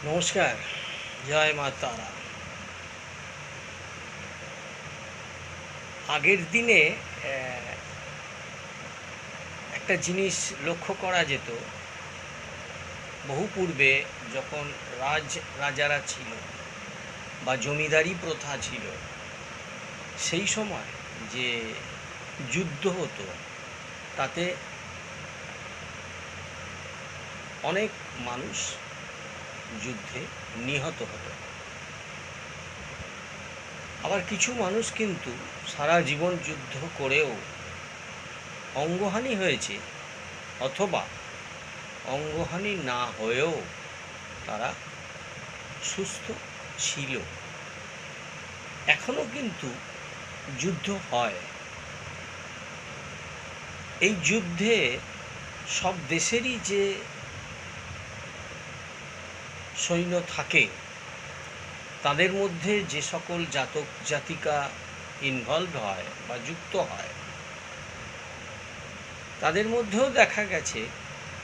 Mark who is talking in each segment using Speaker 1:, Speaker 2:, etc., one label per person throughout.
Speaker 1: নমস্কার। জয় মা তারা। আগের দিনে একটা জিনিস লক্ষ্য করা যেত, বহু পূর্বে যখন রাজারা ছিল বা জমিদারি প্রথা ছিল, সেই সময় যে যুদ্ধ হতো তাতে অনেক মানুষ যুদ্ধে নিহত হতো। আবার কিছু মানুষ কিন্তু সারা জীবন যুদ্ধ করেও অঙ্গহানি হয়েছে, অথবা অঙ্গহানি না হয়েও তারা সুস্থ ছিল। এখনো কিন্তু যুদ্ধ হয়। এই যুদ্ধে সব দেশেরই যে সৈন্য থাকে, তাদের মধ্যে যে সকল জাতক জাতিকা ইনভলভ হয় বা যুক্ত হয়, তাদের মধ্যেও দেখা গেছে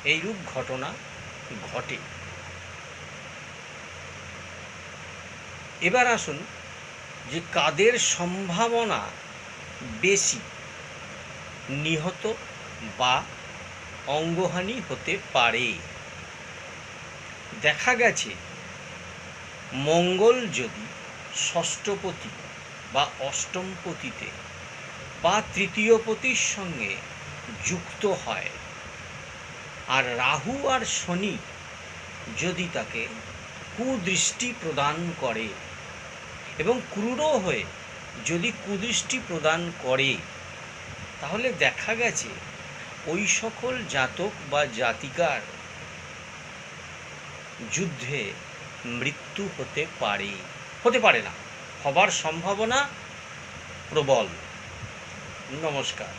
Speaker 1: এইরূপ ঘটনা ঘটে। এবার আসুন যে কাদের সম্ভাবনা বেশি নিহত বা অঙ্গহানি হতে পারে। দেখা গেছে মঙ্গল যদি ষষ্ঠপতি বা অষ্টমপতিতে বা তৃতীয়পতির সঙ্গে যুক্ত হয়, আর রাহু আর শনি যদি তাকে কুদৃষ্টি প্রদান করে এবং ক্রূর হয়ে যদি কুদৃষ্টি প্রদান করে, তাহলে দেখা গেছে ওই সকল জাতক বা জাতিকার যুদ্ধে মৃত্যু হতে পারে না, হবার সম্ভাবনা প্রবল। নমস্কার।